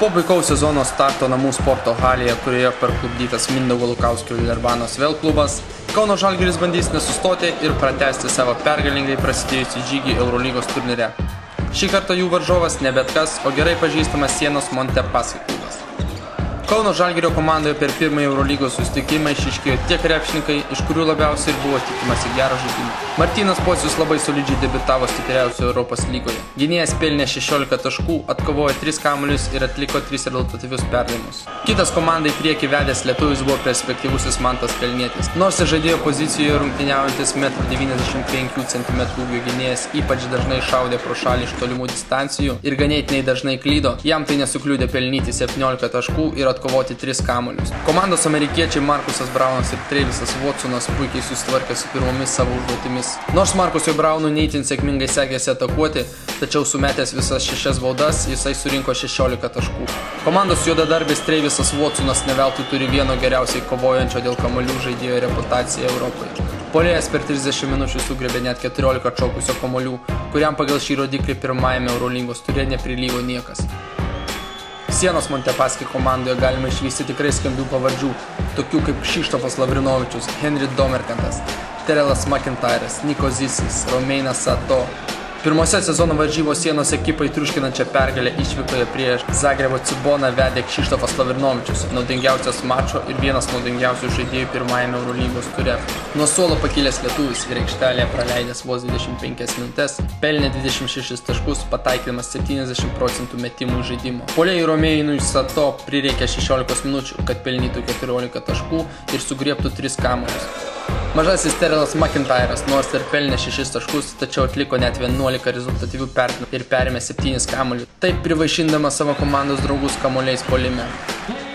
Po puikaus sezono starto namų sporto halėje, kurioje parklupdytas Mindaugo Lukauskio Villerbanos vėl klubas, Kauno Žalgiris bandys nesustoti ir pratęsti savo pergalingai prasidėjusį žygį Eurolygos turnyre. Šį kartą jų varžovas ne bet kas, o gerai pažįstamas Sienos Montepaschi klubas. Kauno Žalgirio komandoje per pirmąjį Eurolygos susitikimą išryškėjo tie krepšininkai, iš kurių labiausiai ir buvo tikimasi gero žaidimo. Martynas Pocius labai solidžiai debiutavo stipriausioje Europos lygoje. Gynėjas pelnė 16 taškų, atkovojo 3 kamuolius ir atliko 3 rezultatyvius perdavimus. Kitas komandai priekį vedęs lietuvis buvo perspektyvusis Mantas Kalnietis. Nors ir žaidėjo pozicijoje rungtyniaujantis 1,95 cm ūgio gynėjas ypač dažnai šaudė pro šalį iš tolimų distancijų ir ganėtinai dažnai klydo, jam tai nesukliudė pelnyti 17 taškų ir atkovoti 3 kamuolius. Komandos amerikiečiai Markusas Braunas ir Travisas Watsonas puikiai susitvarkė su pirmomis savo užduotimis. Nors Markusui Braunui neįtin sėkmingai sekėsi atakuoti, tačiau sumetęs visas 6 baudas, jisai surinko 16 taškų. Komandos juodadarbis Travisas Watsonas neveltui turi vieno geriausiai kovojančio dėl kamuolių žaidėjo reputaciją Europoje. Puolėjas per 30 minučių sugriebė net 14 atšokusio kamuolių, kuriam pagal šį rodiklį pirmajame Eurolygos ture neprilygo niekas. Sienos Montepaschi komandoje galima išvysti tikrai skambių pavardžių, tokių kaip Kšištofas Lavrinovičius, Henry Domerkantas, Terelas McIntyras, Niko Zisis, Romeinas Sato. Pirmose sezono varžybos Sienos ekipai triuškinančią pergalę išvykoje prieš Zagrebo Ciboną vedė Kšištofas Lavrinovičius, naudingiausias mačo ir vienas naudingiausių žaidėjų pirmajame Eurolygos ture. Nuo suolo pakilęs lietuvis ir aikštelėje praleidęs vos 25 minutes, pelnė 26 taškus, pataikydamas 70% metimų žaidimo. Puolėjui Romeinui Sato prireikė 16 minučių, kad pelnytų 14 taškų ir sugriebtų 3 kamuolius. Mažasis Terelas McIntyras nors ir pelnė 6 taškus, tačiau atliko net 11 rezultatyvių perdavimų ir perėmė 7 kamuolius, taip privaišindamas savo komandos draugus kamuoliais puolime.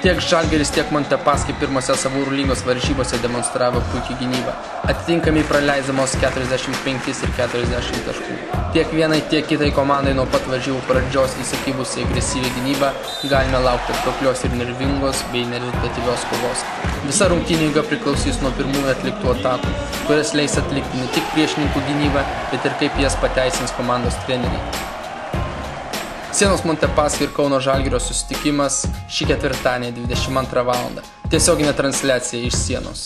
Tiek Žalgiris, tiek Montepaschi pirmose savo Eurolygos varžybose demonstravo puikiai gynybą, atitinkami praleisdamos 45 ir 40 taškų. Tiek vienai, tiek kitai komandai nuo pat varžybų pradžios įsikibusiai agresyviai gynybą galime laukti atkaklios ir nervingos bei nerezultatyvios kovos. Visa rungtynių eiga priklausys nuo pirmųjų atliktų atakų, kurias leis atlikti ne tik priešininkų gynybą, bet ir kaip jas pateisins komandos treneriai. Sienos Montepaschi ir Kauno Žalgirio susitikimas šį ketvirtadienį 22 val. Tiesioginė transliacija iš Sienos.